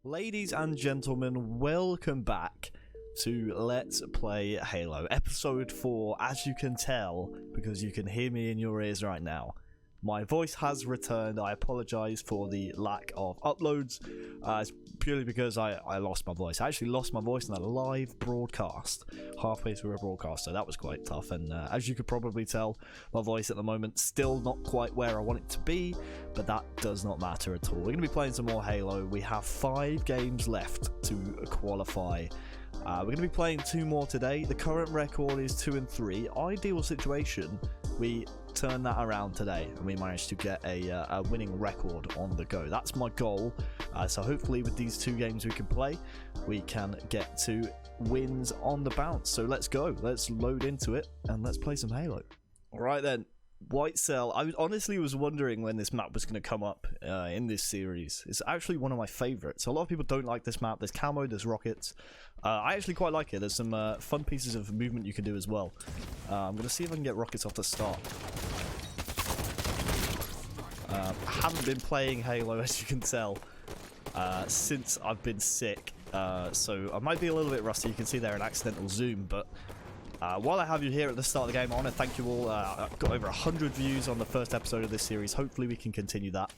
Ladies and gentlemen, welcome back to Let's Play Halo, episode 4, as you can tell, because you can hear me in your ears right now. My voice has returned. I apologize for the lack of uploads. It's purely because I lost my voice. I actually lost my voice in a live broadcast, halfway through a broadcast, so that was quite tough. And as you could probably tell, my voice at the moment still not quite where I want it to be, but that does not matter at all. We're going to be playing some more Halo. We have 5 games left to qualify. We're going to be playing 2 more today. The current record is 2 and 3. Ideal situation, we turn that around today and we managed to get a winning record on the go. That's my goal. So hopefully with these 2 games we can play, we can get to wins on the bounce. So let's go. Let's load into it and let's play some Halo. All right then. White Cell. I honestly was wondering when this map was going to come up in this series. It's actually one of my favorites. A lot of people don't like this map. There's camo, there's rockets. I actually quite like it. There's some fun pieces of movement you can do as well. I'm going to see if I can get rockets off the start. I haven't been playing Halo, as you can tell, since I've been sick. So I might be a little bit rusty. You can see there an accidental zoom, but while I have you here at the start of the game, I want to thank you all. I've got over 100 views on the first episode of this series. Hopefully we can continue that.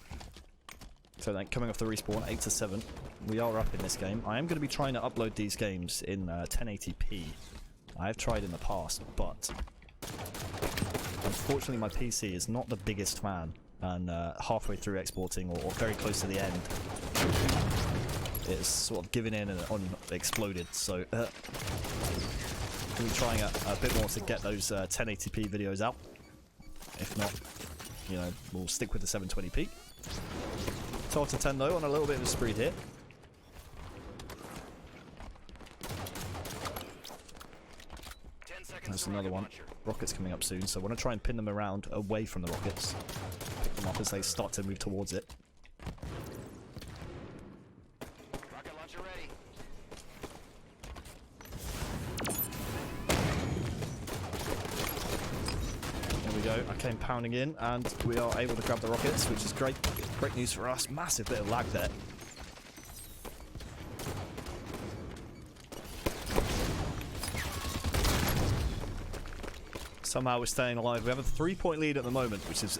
So then, coming off the respawn, 8 to 7. We are up in this game. I am going to be trying to upload these games in 1080p. I have tried in the past, but unfortunately my PC is not the biggest fan. And halfway through exporting, or very close to the end, it's sort of given in and exploded. So we'll be trying a bit more to get those 1080p videos out. If not, you know, we'll stick with the 720p. 12 to 10 though, on a little bit of a spree here. There's another one. Rockets coming up soon, so I want to try and pin them around away from the rockets. Pick them up as they start to move towards it. Rocket launcher ready. There we go. I came pounding in, and we are able to grab the rockets, which is great. Great news for us. Massive bit of lag there. Somehow we're staying alive. We have a 3-point lead at the moment, which is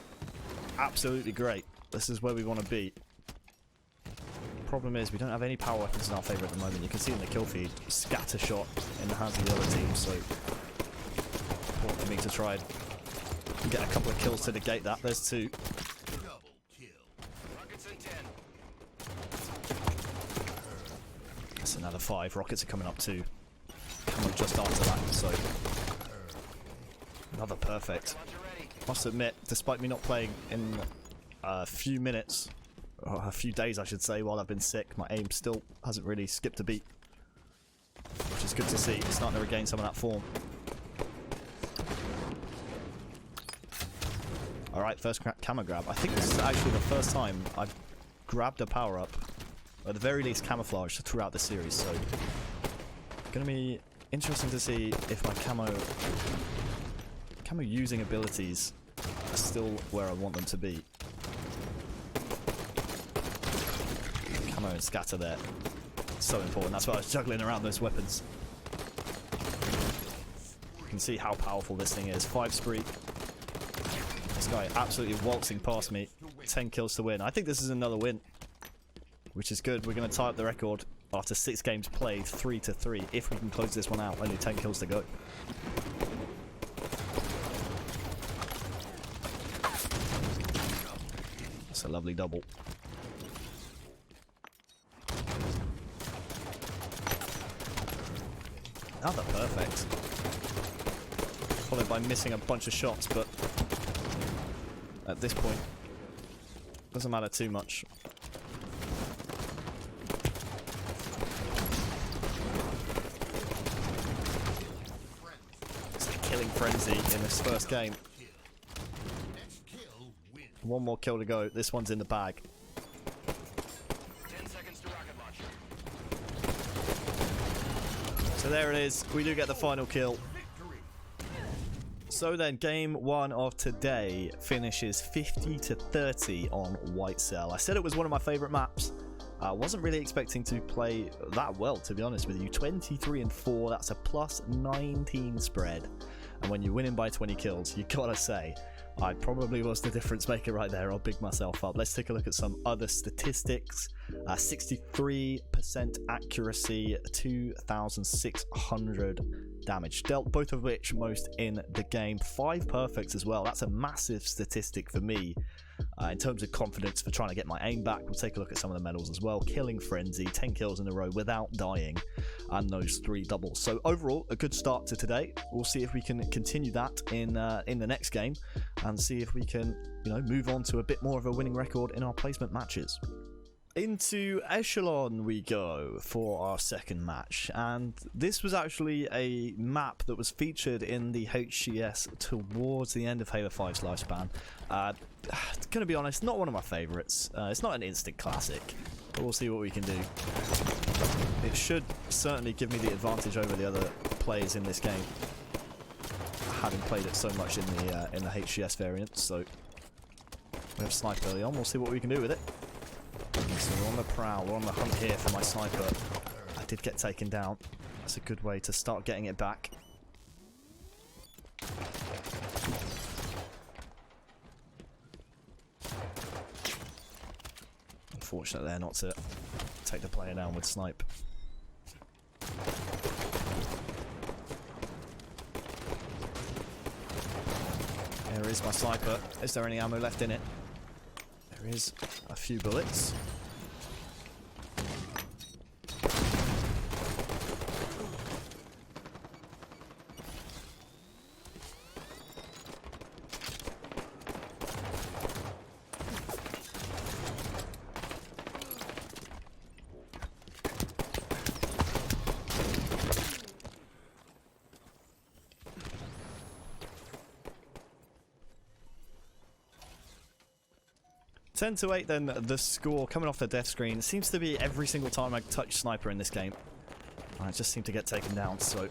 absolutely great. This is where we want to be. Problem is, we don't have any power weapons in our favour at the moment. You can see in the kill feed, scatter shot in the hands of the other team, so important for me to try and get a couple of kills to negate that. There's 2. Double kill. Rockets in 10. That's another 5. Rockets are coming up too. Coming just after that, so another perfect. Must admit, despite me not playing in a few minutes, or a few days I should say, while I've been sick, my aim still hasn't really skipped a beat. Which is good to see. It's starting to regain some of that form. Alright, first camo grab. I think this is actually the first time I've grabbed a power-up, or at the very least camouflage, throughout the series, so it's going to be interesting to see if my camo using abilities are still where I want them to be. Camo and scatter there. So important. That's why I was juggling around those weapons. You can see how powerful this thing is. 5 spree. This guy absolutely waltzing past me. 10 kills to win. I think this is another win, which is good. We're going to tie up the record after 6 games played, 3 to 3. If we can close this one out, only 10 kills to go. That's a lovely double. Another perfect. Followed by missing a bunch of shots, but at this point, doesn't matter too much. It's a killing frenzy in this first game. 1 more kill to go. This one's in the bag. 10 seconds to rocket launcher. So there it is. We do get the final kill. So then, game 1 of today finishes 50 to 30 on White Cell. I said it was one of my favourite maps. I wasn't really expecting to play that well, to be honest with you. 23-4, that's a plus 19 spread. And when you're winning by 20 kills, you gotta say, I probably was the difference maker right there. I'll big myself up. Let's take a look at some other statistics. 63% accuracy, 2,600 damage dealt, both of which most in the game. 5 perfects as well. That's a massive statistic for me in terms of confidence for trying to get my aim back. We'll take a look at some of the medals as well. Killing Frenzy, 10 kills in a row without dying, and those 3 doubles. So overall, a good start to today. We'll see if we can continue that in the next game, and see if we can, move on to a bit more of a winning record in our placement matches. Into Echelon we go for our second match, and this was actually a map that was featured in the HCS towards the end of Halo 5's lifespan. Gonna be honest, not one of my favourites. It's not an instant classic, but we'll see what we can do. It should certainly give me the advantage over the other players in this game, having played it so much in the HCS variant. So we have sniper early on. We'll see what we can do with it. So we're on the prowl, we're on the hunt here for my sniper. I did get taken down. That's a good way to start getting it back. Unfortunate there not to take the player down with snipe. There is my sniper. Is there any ammo left in it? There is a few bullets. Ten to 8 then, the score coming off the death screen. It seems to be every single time I touch sniper in this game, I just seem to get taken down, so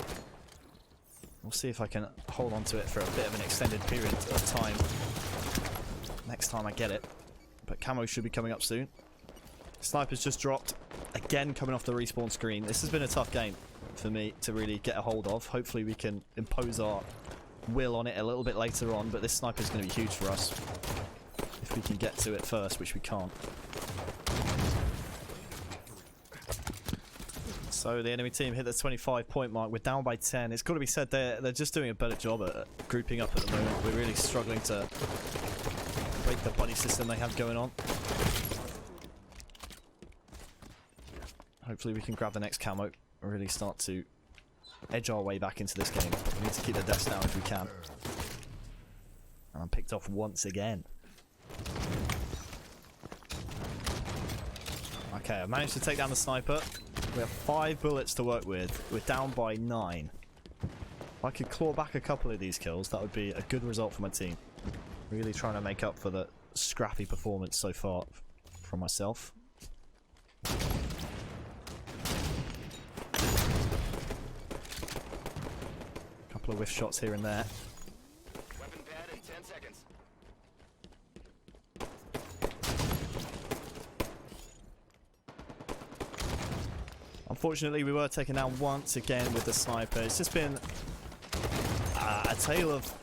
we'll see if I can hold on to it for a bit of an extended period of time next time I get it. But camo should be coming up soon. Sniper's just dropped, again coming off the respawn screen. This has been a tough game for me to really get a hold of. Hopefully we can impose our will on it a little bit later on, but this sniper's going to be huge for us if we can get to it first, which we can't. So the enemy team hit the 25-point mark. We're down by 10. It's got to be said they're just doing a better job at grouping up at the moment. We're really struggling to break the buddy system they have going on. Hopefully we can grab the next camo and really start to edge our way back into this game. We need to keep the deaths down if we can. And I'm picked off once again. Okay, I managed to take down the sniper. We have 5 bullets to work with. We're down by 9. If I could claw back a couple of these kills, that would be a good result for my team. Really trying to make up for the scrappy performance so far from myself. Couple of whiff shots here and there. Weapon pad in 10 seconds. Unfortunately, we were taken down once again with the sniper. It's just been a tale of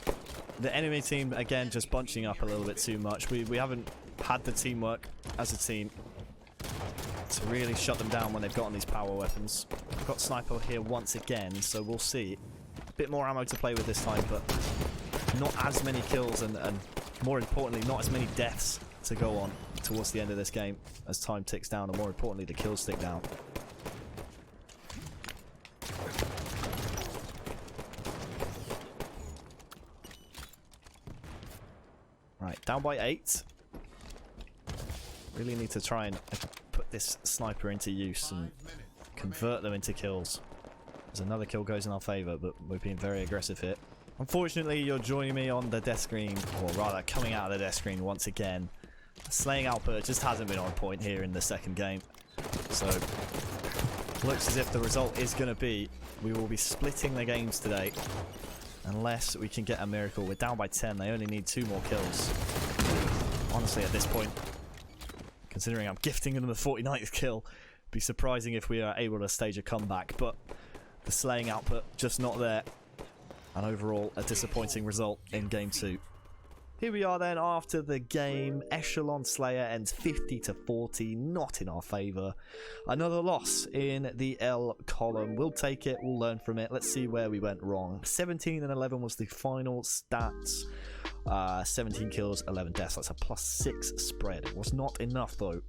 the enemy team, again, just bunching up a little bit too much. We haven't had the teamwork as a team to really shut them down when they've gotten these power weapons. I've got sniper here once again, so we'll see. A bit more ammo to play with this time, but not as many kills and more importantly, not as many deaths to go on towards the end of this game as time ticks down, and more importantly, the kills tick down. Right, down by 8. Really need to try and put this sniper into use and convert them into kills. As another kill goes in our favour, but we're being very aggressive here. Unfortunately, you're joining me on the death screen, or rather coming out of the death screen once again. Slaying output just hasn't been on point here in the second game. So, looks as if the result is going to be we will be splitting the games today. Unless we can get a miracle. We're down by 10. They only need 2 more kills. Honestly, at this point, considering I'm gifting them the 49th kill. Be surprising if we are able to stage a comeback, but the slaying output just not there. And overall, a disappointing result in Game 2. Here we are then after the game. Echelon Slayer ends 50-40, not in our favour. Another loss in the L column. We'll take it, we'll learn from it. Let's see where we went wrong. 17 and 11 was the final stats. 17 kills, 11 deaths. That's a +6 spread. It was not enough though,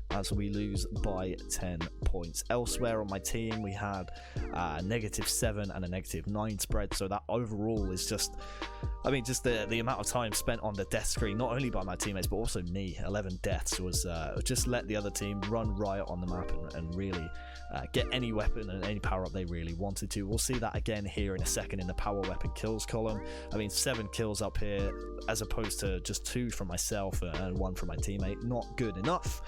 as we lose by 10 points. Elsewhere on my team, we had -7 and a -9 spread. So that overall is just, I mean, just the amount of time spent on the death screen, not only by my teammates but also me. 11 deaths was just let the other team run riot on the map and really get any weapon and any power up they really wanted to. We'll see that again here in a second in the power weapon kills column. I mean, 7 kills up here as opposed to just 2 from myself and 1 from my teammate. Not good enough.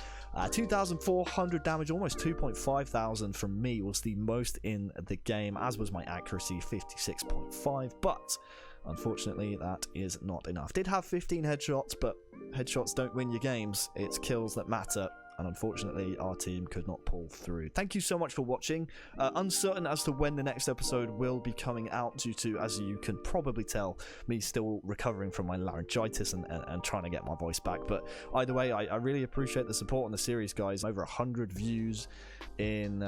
2,400 damage, almost 2,500 from me was the most in the game, as was my accuracy, 56.5, but unfortunately that is not enough. Did have 15 headshots, but headshots don't win your games, it's kills that matter. And unfortunately our team could not pull through. Thank you so much for watching. Uncertain as to when the next episode will be coming out due to, as you can probably tell, me still recovering from my laryngitis and trying to get my voice back. But either way, I really appreciate the support on the series, guys. Over 100 views in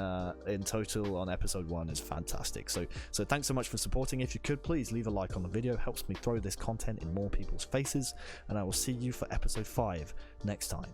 total on episode 1 is fantastic. So thanks so much for supporting. If you could please leave a like on the video, helps me throw this content in more people's faces, and I will see you for episode 5 next time.